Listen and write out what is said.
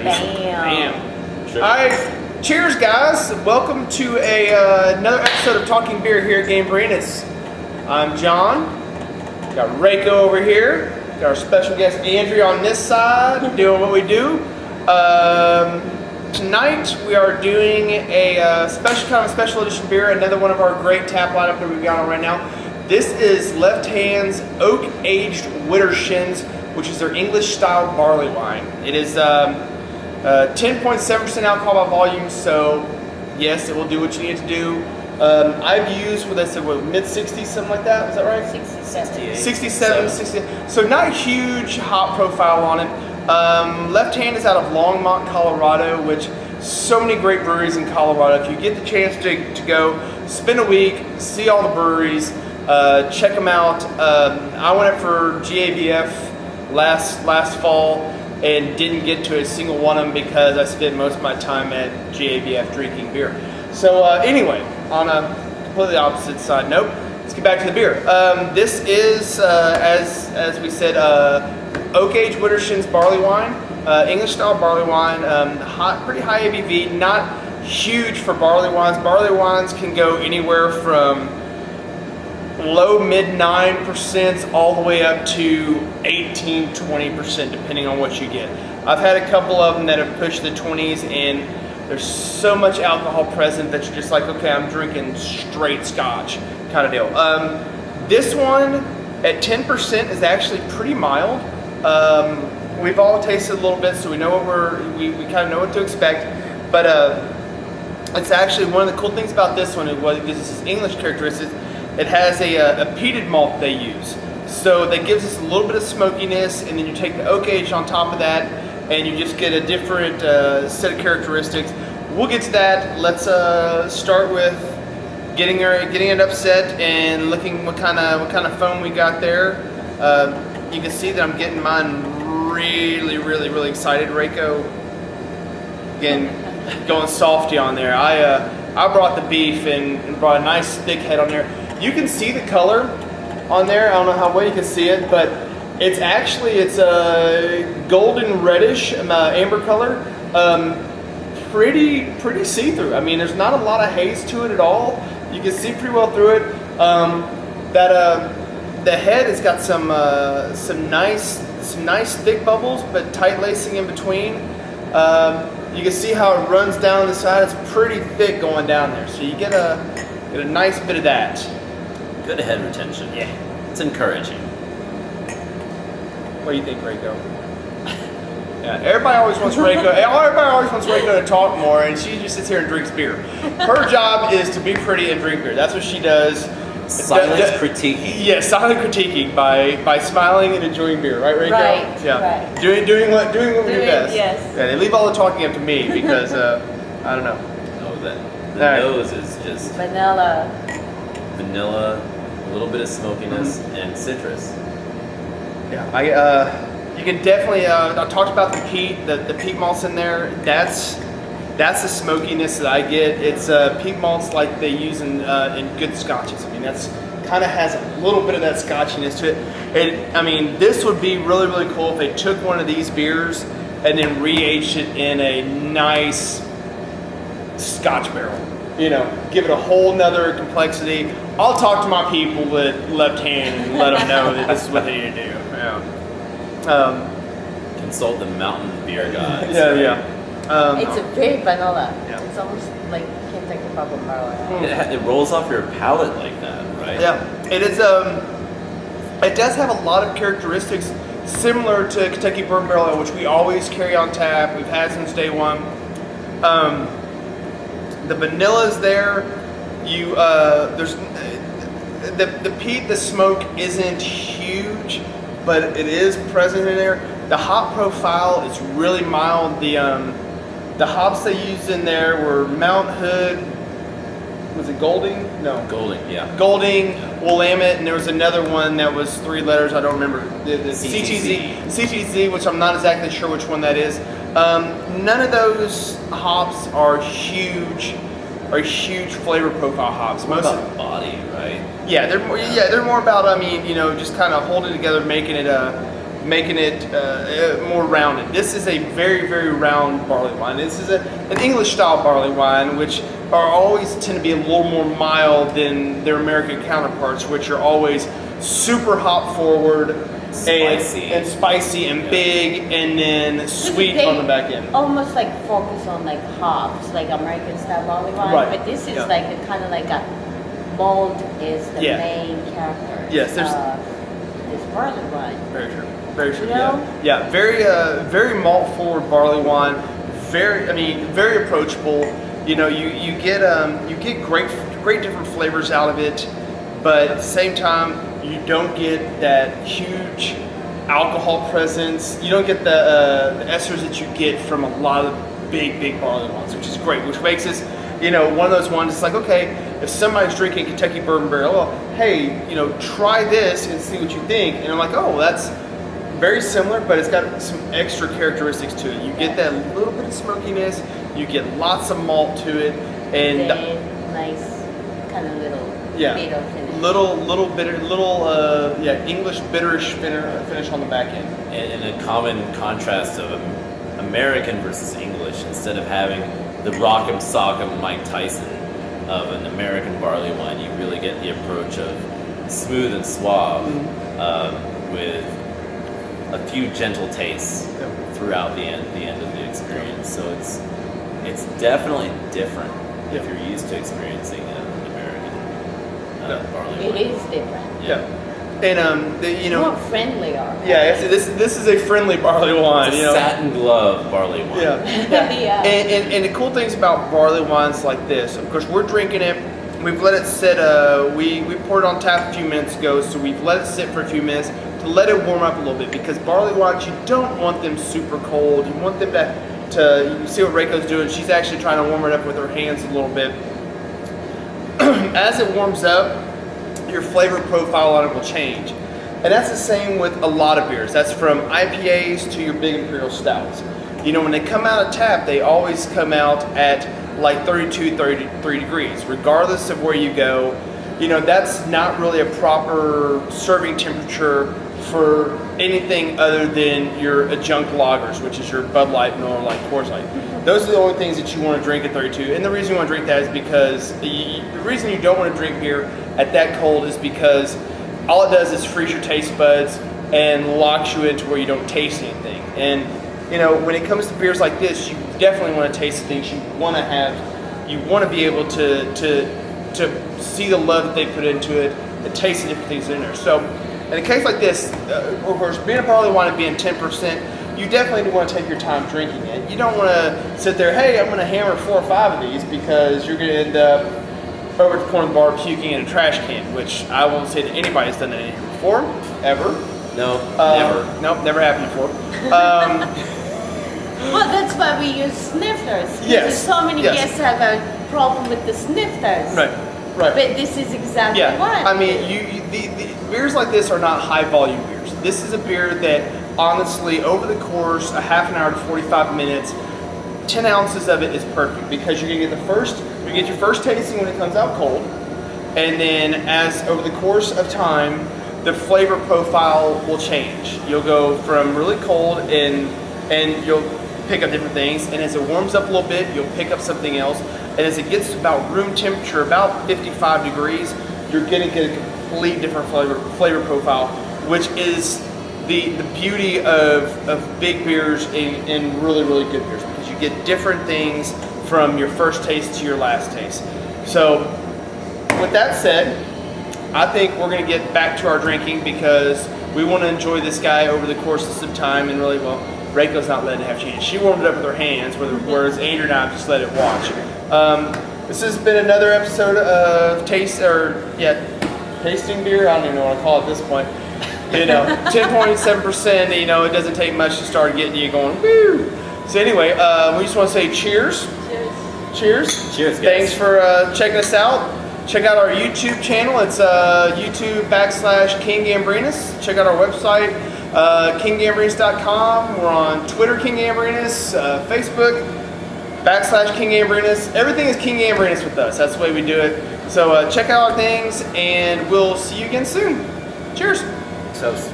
Bam. All right, cheers, guys. Welcome to another episode of Talking Beer here at Game Brew. I'm John. Got Reiko over here. Got our special guest Andry on this side, doing what we do. Tonight we are doing a special edition beer. Another one of our great tap lineup that we've got on right now. This is Left Hand's Oak Aged Widdershins, which is their English style barley wine. It is 10.7% alcohol by volume, so yes, it will do what you need to do. I've used what I said, mid-60s, something like that. Is that right? 67, 60. So not a huge hop profile on it. Left Hand is out of Longmont, Colorado, which so many great breweries in Colorado. If you get the chance to go, spend a week, see all the breweries, check them out. I went up for GABF last fall and didn't get to a single one of them because I spent most of my time at GABF drinking beer. So anyway, on a completely opposite side note, let's get back to the beer. This is, as we said, Oak Aged Widdershins barley wine, English style barley wine, pretty high ABV, not huge for barley wines. Barley wines can go anywhere from low mid 9% all the way up to 18-20% depending on what you get. I've had a couple of them that have pushed the 20s and there's so much alcohol present that you're just like, okay, I'm drinking straight scotch kind of deal. This one at 10% is actually pretty mild. We've all tasted a little bit, so we know what we kind of know what to expect. But it's actually one of the cool things about this one is this is English characteristics. It has a peated malt they use, so that gives us a little bit of smokiness, and then you take the oak age on top of that, and you just get a different set of characteristics. We'll get to that. Let's start with getting it upset and looking what kind of foam we got there. You can see that I'm getting mine really excited. Reiko, again, going softy on there. I brought the beef and brought a nice thick head on there. You can see the color on there. I don't know how well you can see it, but it's a golden reddish amber color. Pretty see-through. I mean, there's not a lot of haze to it at all. You can see pretty well through it. The head has got some nice thick bubbles, but tight lacing in between. You can see how it runs down the side. It's pretty thick going down there, so you get a nice bit of that. Good head retention. Yeah, it's encouraging. What do you think, Reiko? Yeah, everybody always wants Reiko to talk more, and she just sits here and drinks beer. Her job is to be pretty and drink beer. That's what she does. Silent critiquing. Yeah, silent critiquing by smiling and enjoying beer, right, Reiko? Right. Yeah. Right. Doing what we do best. Yes. Yeah, they leave all the talking up to me because I don't know. Oh, the right. nose is just Vanilla, a little bit of smokiness, and citrus. Yeah, you can definitely. I talked about the peat malts in there. That's the smokiness that I get. It's peat malts like they use in good scotches. I mean, that's kind of has a little bit of that scotchiness to it. I mean, this would be really cool if they took one of these beers and then re-aged it in a nice Scotch barrel. You know, give it a whole nother complexity. I'll talk to my people at Left Hand and let them know that this is what they need to do. Yeah. Consult the mountain beer gods. Yeah. it's a very vanilla. Yeah. It's almost like Kentucky Purple Barley. It rolls off your palate like that, right? Yeah, it is. It does have a lot of characteristics similar to Kentucky Bourbon Barrel Ale, which we always carry on tap. We've had since day one. The vanilla's there. There's the peat, the smoke isn't huge, but it is present in there. The hop profile is really mild. The hops they used in there were Mount Hood. Was it Golding? No. Golding, yeah. Golding, Willamette, and there was another one that was 3 letters. I don't remember. The CTZ, which I'm not exactly sure which one that is. None of those hops are huge flavor profile hops. Most about body, right? Yeah, they're more about, just kind of holding it together, making it making it more rounded. This is a very, very round barley wine. This is an English style barley wine, which are always tend to be a little more mild than their American counterparts, which are always super hop forward, and spicy and big, and then sweet on the back end. Almost like focus on like hops, like American style barley wine. Right. But this is like a kind of like a malt is the main character. Yes, there's this barley wine. very true. Very true. You know? Yeah. Very very malt forward barley wine. Very approachable. You know, you get great different flavors out of it, but at the same time you don't get that huge alcohol presence. You don't get the esters that you get from a lot of big barley wines, which is great, which makes this, you know, one of those ones. It's like, okay, if somebody's drinking Kentucky Bourbon Barrel, well, hey, you know, try this and see what you think. And I'm like, oh, that's very similar, but it's got some extra characteristics to it. You get that little bit of smokiness, you get lots of malt to it, and nice kind of little bit of finish. Little bitter, English bitterish finish on the back end. And a common contrast of American versus English, instead of having the rock'em sock'em Mike Tyson of an American barley wine, you really get the approach of smooth and suave, with a few gentle tastes throughout the end of the experience. So it's definitely different if you're used to experiencing an American barley wine. It is different. Yeah. And It's more friendlier. Yeah, this is a friendly barley wine. It's a you know, satin glove barley wine. Yeah. And the cool things about barley wines like this, of course, we're drinking it. We've let it sit. We poured it on tap a few minutes ago, so we've let it sit for a few minutes to let it warm up a little bit. Because barley wines, you don't want them super cold. You want them to you see what Reiko's doing. She's actually trying to warm it up with her hands a little bit. As it warms up, your flavor profile on it will change. And that's the same with a lot of beers. That's from IPAs to your big imperial stouts. You know, when they come out of tap, they always come out at like 32, 33 degrees, regardless of where you go. You know, that's not really a proper serving temperature for anything other than your adjunct lagers, which is your Bud Light, Miller Lite, Coors Light. Those are the only things that you want to drink at 32. And the reason you want to drink that is because the reason you don't want to drink beer at that cold is because all it does is freeze your taste buds and locks you into where you don't taste anything. And you know, when it comes to beers like this, you definitely want to taste the things you want to have. You want to be able to see the love that they put into it and taste the different things in there. So in a case like this, of course, being a barley wine and being 10%, you definitely want to take your time drinking it. You don't want to sit there, hey, I'm going to hammer 4 or 5 of these, because you're going to end up over at the corner of the bar puking in a trash can, which I won't say that anybody's done that in here before, ever. No, never. Nope, never happened before. Well, that's why we use snifters. Yes. Because so many guests have a problem with the snifters. Right. But this is exactly one. I mean, the beers like this are not high volume beers. This is a beer that, honestly, over the course of half an hour to 45 minutes, 10 ounces of it is perfect, because you're gonna get your first tasting when it comes out cold, and then as over the course of time, the flavor profile will change. You'll go from really cold and you'll pick up different things, and as it warms up a little bit, you'll pick up something else, and as it gets to about room temperature, about 55 degrees, you're gonna get a complete different flavor profile, which is the beauty of big beers and really, really good beers, because you get different things from your first taste to your last taste. So with that said, I think we're going to get back to our drinking, because we want to enjoy this guy over the course of some time. And really, well, Reiko's not letting it have a chance. She warmed it up with her hands, whereas Andry and I just let it watch. This has been another episode of tasting beer. I don't even know what to call it at this point. You know, 10.7%. You know, it doesn't take much to start getting you going, woo. So anyway, we just want to say cheers. Cheers. Cheers, guys. Thanks for checking us out. Check out our YouTube channel. It's YouTube.com/King Gambrinus. Check out our website, kinggambrinus.com. We're on Twitter, King Gambrinus, Facebook, /King Gambrinus. Everything is King Gambrinus with us. That's the way we do it. So check out our things, and we'll see you again soon. Cheers. Toast.